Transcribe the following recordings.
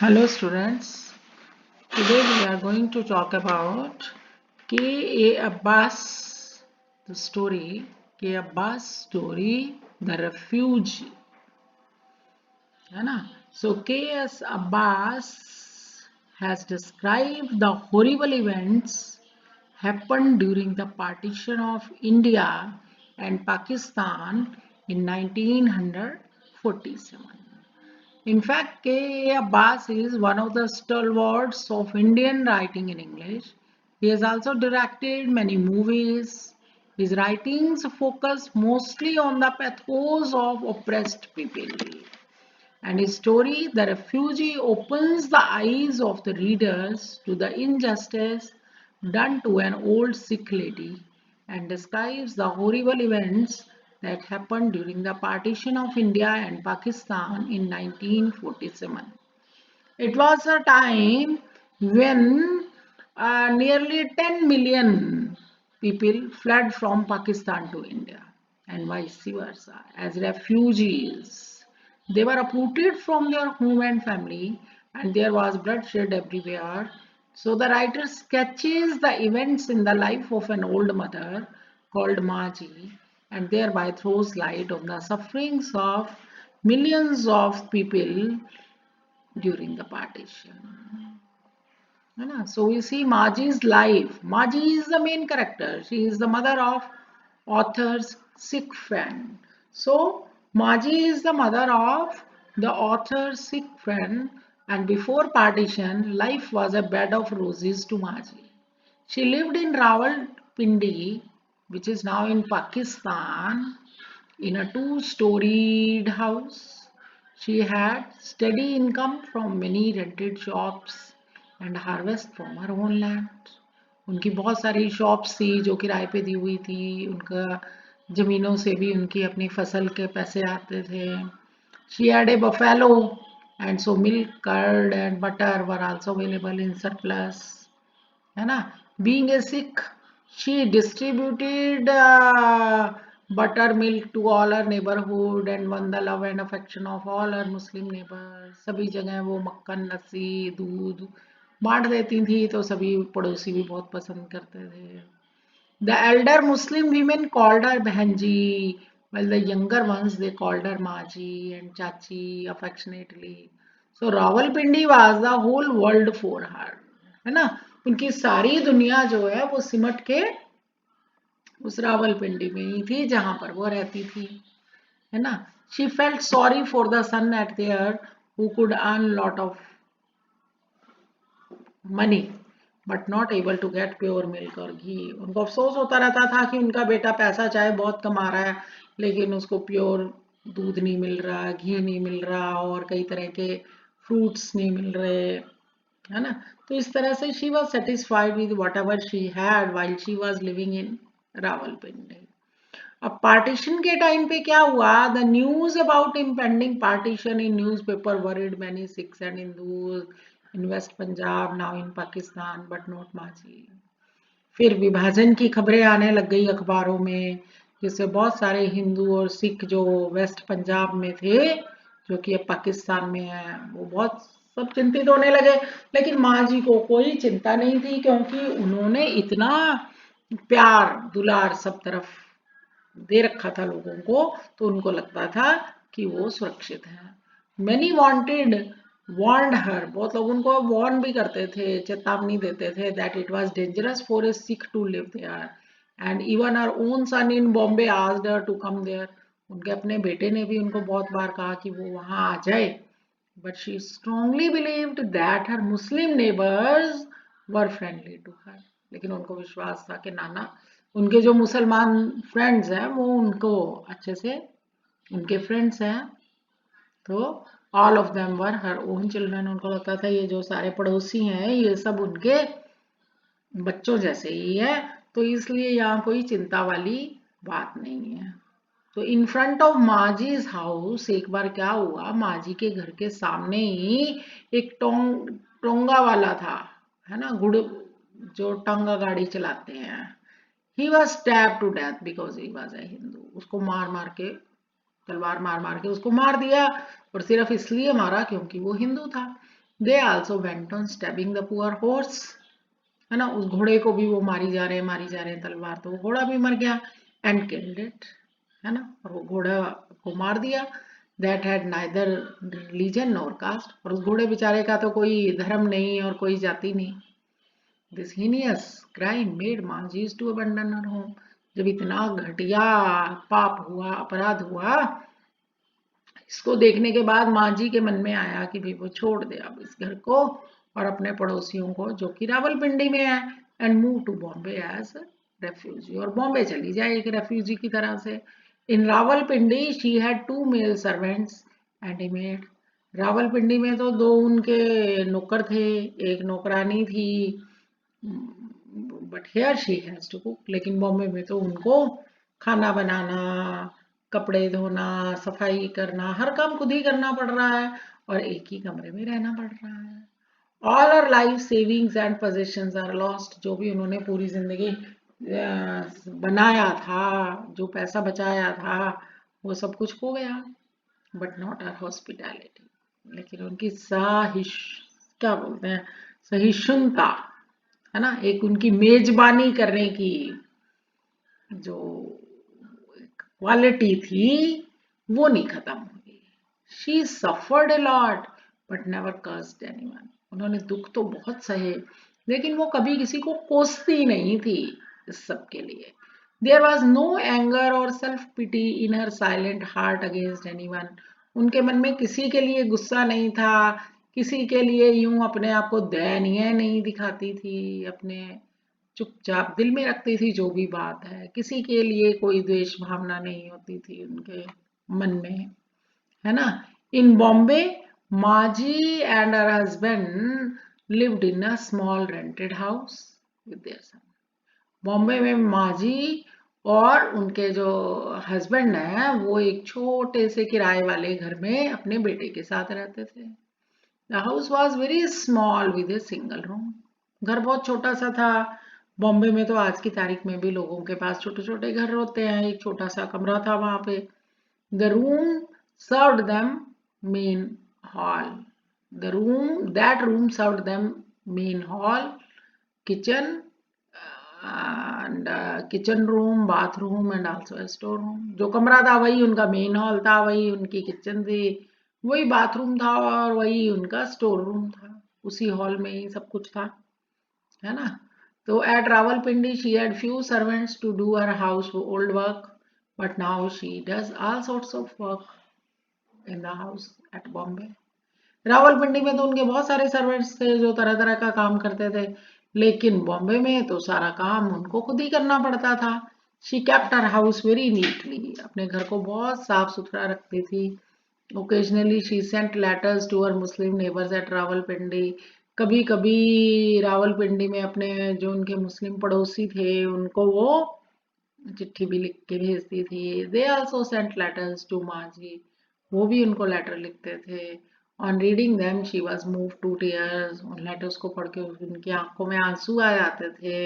Hello students, today we are going to talk about K.A. Abbas, the story, K. Abbas story, The Refugee. So K.S. Abbas has described the horrible events happened during the partition of India and Pakistan in 1947. In fact, K. A. Abbas is one of the stalwarts of Indian writing in English. He has also directed many movies. His writings focus mostly on the pathos of oppressed people. And his story, The Refugee, opens the eyes of the readers to the injustice done to an old Sikh lady and describes the horrible events that happened during the partition of India and Pakistan in 1947. It was a time when nearly 10 million people fled from Pakistan to India and vice versa as refugees. They were uprooted from their home and family, and there was bloodshed everywhere. So the writer sketches the events in the life of an old mother called Maji and thereby throws light on the sufferings of millions of people during the partition. So we see Maji's life. Maji is the main character. She is the mother of author's Sikh friend. So Maji is the mother of the author's Sikh friend, and before partition, life was a bed of roses to Maji. She lived in Rawalpindi, which is now in Pakistan, in a two-storied house. She had steady income from many rented shops and harvest from her own land. उनकी बहुत सारी shops थी जो किराए पे दी हुई थी. उनका जमीनों से भी उनकी अपनी फसल के पैसे आते थे. She had a buffalo, and so milk, curd and butter were also available in surplus. है ना. Being a Sikh, she distributed buttermilk to all her neighborhood and won the love and affection of all her Muslim neighbors. सभी जगह वो मक्खन, लस्सी, दूध बांट देती थी, तो सभी पड़ोसी भी बहुत पसंद करते थे. The elder Muslim women called her Bhanji, while the younger ones they called her Maji and Chachi affectionately. So Rawalpindi was the whole world for her. है ना. उनकी सारी दुनिया जो है वो सिमट के उस रावलपिंडी में ही थी जहां पर वो रहती थी. है ना. She felt sorry for the son at there who could earn lot of money but not able to get pure milk or ghee. उनको अफसोस होता रहता था कि उनका बेटा पैसा चाहे बहुत कमा रहा है लेकिन उसको प्योर दूध नहीं मिल रहा, घी नहीं मिल रहा और कई तरह के फ्रूट्स नहीं मिल रहे. है ना. तो इस तरह से she was satisfied with whatever she had while she was living in Rawalpindi. अब पार्टीशन के टाइम पे क्या हुआ, the news about impending partition in newspaper worried many Sikhs and Hindus in West Punjab now in Pakistan but not Maji. फिर विभाजन की खबरें आने लग गई अखबारों में, जिससे बहुत सारे हिंदू और सिख जो वेस्ट पंजाब में थे जो कि अब पाकिस्तान में है वो बहुत सब चिंतित होने लगे. लेकिन माँ जी को कोई चिंता नहीं थी क्योंकि उन्होंने इतना प्यार दुलार सब तरफ दे रखा था लोगों को, तो उनको लगता था कि वो सुरक्षित है. Many warned her, बहुत लोग उनको वार्न भी करते थे, चेतावनी देते थे that it was dangerous for a Sikh to live there, and even her own son in Bombay asked her to come there. उनके अपने बेटे ने भी उनको बहुत बार कहा कि वो वहां आ जाए, but she strongly believed that her Muslim neighbors were friendly to her. लेकिन उनको विश्वास था कि नाना उनके जो मुसलमान फ्रेंड्स हैं वो उनको अच्छे से उनके फ्रेंड्स हैं. तो all of them were her own children. उनको लगता था ये जो सारे पड़ोसी हैं ये सब उनके बच्चों जैसे ही है, तो इसलिए यहाँ कोई चिंता वाली बात नहीं है. तो इन फ्रंट ऑफ माजीज हाउस एक बार क्या हुआ, माजी के घर के सामने ही एक टोंगा वाला था, है ना, गुड़ जो टंगा गाड़ी चलाते हैं. He was stabbed to death because he was a Hindu. उसको मार मार के तलवार मार मार के उसको मार दिया, और सिर्फ इसलिए मारा क्योंकि वो हिंदू था. They also went on stabbing the poor horse, है ना, उस घोड़े को भी वो मारी जा रहे हैं तलवार, तो वो घोड़ा भी मर गया, एंड किल्ड इट, है ना, और वो घोड़ा को मार दिया। That had neither religion nor caste, और उस घोड़े बेचारे का तो कोई धर्म नहीं और कोई जाति नहीं। This heinous crime made Manjhi's to abandon her home, जब इतना घटिया पाप हुआ, अपराध हुआ, इसको देखने के बाद माँ जी के मन में आया कि भाई वो छोड़ दे अब इस घर को और अपने पड़ोसियों को जो कि रावलपिंडी में है, and move to Bombay as refugee, और बॉम्बे चली जाए एक रेफ्यूजी की तरह से। In Rawalpindi she had 2 male servants and a maid, Rawalpindi में तो 2 उनके नौकर थे, एक नौकरानी थी, but here she has to cook, लेकिन बॉम्बे में तो उनको खाना बनाना, कपड़े धोना, सफाई करना, हर काम खुद ही करना पड़ रहा है, और एक ही कमरे में रहना पड़ रहा है। All our life savings and possessions are lost, जो भी उन्होंने पूरी जिंदगी बनाया था, जो पैसा बचाया था, वो सब कुछ खो गया। बट नॉट आर हॉस्पिटैलिटी, लेकिन उनकी क्या बोलते हैं, सहिष्णुता, है ना, एक उनकी मेजबानी करने की जो क्वालिटी थी, वो नहीं खत्म हुई। She suffered a lot but never cursed anyone, उन्होंने दुख तो बहुत सहे, लेकिन वो कभी किसी को कोसती नहीं थी इस सब के लिए। देयर वॉज नो एंगर और सेल्फ पिटी इन हर साइलेंट हार्ट अगेंस्ट एनीवन, उनके मन में किसी के लिए गुस्सा नहीं था, किसी के लिए यूं अपने आप को दयनीय नहीं दिखाती थी, अपने चुपचाप दिल में रखती थी जो भी बात है, किसी के लिए कोई द्वेष भावना नहीं होती थी उनके मन में, है ना। In Bombay Maji and her husband lived in a small rented house with their son, Bombay में माजी और उनके जो हस्बैंड हैं वो एक छोटे से किराए वाले घर में अपने बेटे के साथ रहते थे। The house was very small with a single room, घर बहुत छोटा सा था। बॉम्बे में तो आज की तारीख में भी लोगों के पास छोटे छोटे घर होते हैं, एक छोटा सा कमरा था वहां पे। The room served them main hall, that room served them main hall, kitchen and kitchen room, bathroom and also store room, जो कमरा था वही उनका मेन हॉल था, वही उनकी किचन थी, वही बाथरूम था, और वही उनका स्टोर रूम था, उसी हॉल में ही सब कुछ था, है ना। तो at Rawalpindi she had few servants to do her household work, but now she does all sorts of work in the house at Bombay. Rawalpindi में तो उनके बहुत सारे सर्वेंट्स थे जो तरह तरह का काम करते थे, लेकिन बॉम्बे में तो सारा काम उनको खुद ही करना पड़ता था। She kept her house very neatly, अपने घर को बहुत साफ सुथरा रखती थी। Occasionally she sent letters to her Muslim neighbours at Rawalpindi, कभी कभी रावलपिंडी में अपने जो उनके मुस्लिम पड़ोसी थे उनको वो चिट्ठी भी लिख के भेजती थी। They also sent letters to Maji, वो भी उनको लेटर लिखते थे। On reading them she was move to tears, उन लेटर्स को पढ़ के उनकी आंखों में आंसू आ जाते थे,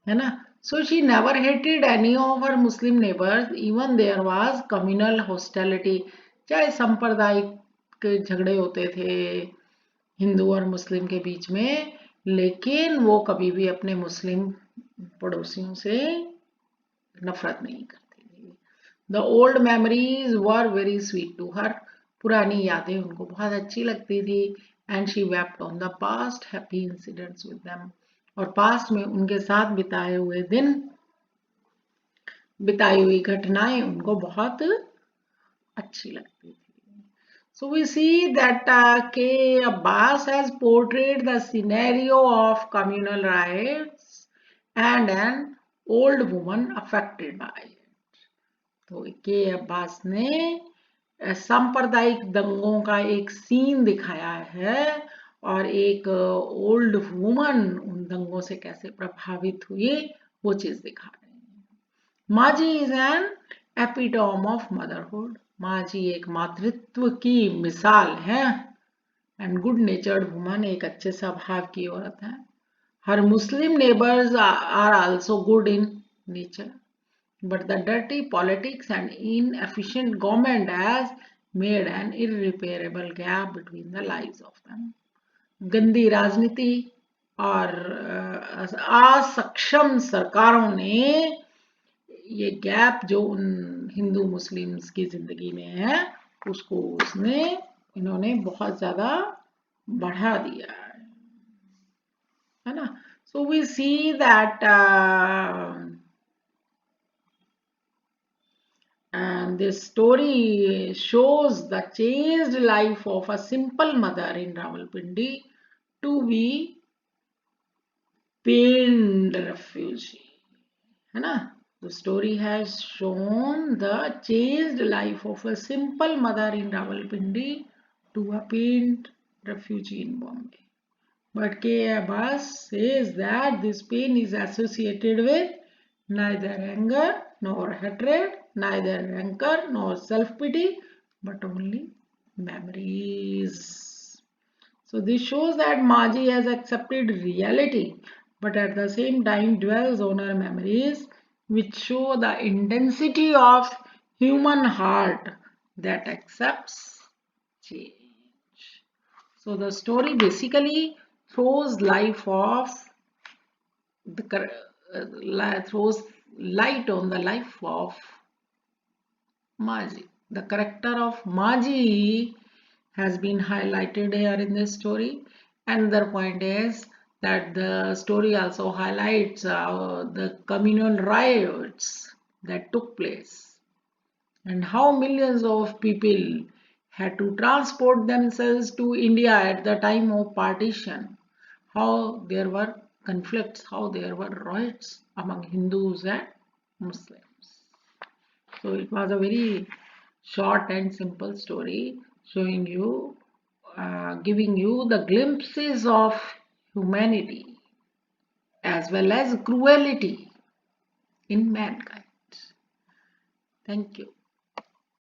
है ना। So she never hated any of her Muslim neighbours even there was communal hostility, चाहे सांप्रदायिक झगड़े होते थे हिंदू और मुस्लिम के बीच में, लेकिन वो कभी भी अपने मुस्लिम पड़ोसियों से नफरत नहीं करती थी। The old memories were very sweet to her, पुरानी यादें उनको बहुत अच्छी लगती थी। And she wept on the past happy incidents with them, और पास्ट में उनके साथ बिताए हुए दिन, बिताई हुई घटनाएं उनको बहुत अच्छी लगती थी। So we see that K. Abbas has portrayed the scenario of communal riots and an old woman affected by it. तो के अब्बास ने सांप्रदायिक दंगों का एक सीन दिखाया है, और एक ओल्ड वुमन उन दंगों से कैसे प्रभावित हुई वो चीज दिखा रहे हैं। माजी is an epitome of motherhood, माँ जी एक मातृत्व की मिसाल है। एंड गुड नेचर्ड वुमन, एक अच्छे स्वभाव की औरत है। Her Muslim neighbours are also good in nature, but the dirty politics and inefficient government has made an irreparable gap between the lives of them. गंदी राजनीति और असक्षम सरकारों ने ये गैप जो उन हिंदू मुस्लिम्स की जिंदगी में है उसको इन्होंने बहुत ज्यादा बढ़ा दिया है ना. So we see that and this story shows the changed life of a simple mother in Rawalpindi to be pained refugee. है ना? The story has shown the changed life of a simple mother in Rawalpindi to a pained refugee in Bombay. But K. Abbas says that this pain is associated with neither anger nor hatred, neither rancor nor self-pity, but only memories. So this shows that Maji has accepted reality, but at the same time dwells on her memories, which show the intensity of human heart that accepts change. So the story basically throws throws light on the life of Maji. The character of Maji has been highlighted here in this story. Another point is that the story also highlights the communal riots that took place and how millions of people had to transport themselves to India at the time of partition, how there were conflicts, how there were riots among Hindus and Muslims. So it was a very short and simple story showing you, giving you the glimpses of humanity as well as cruelty in mankind. Thank you.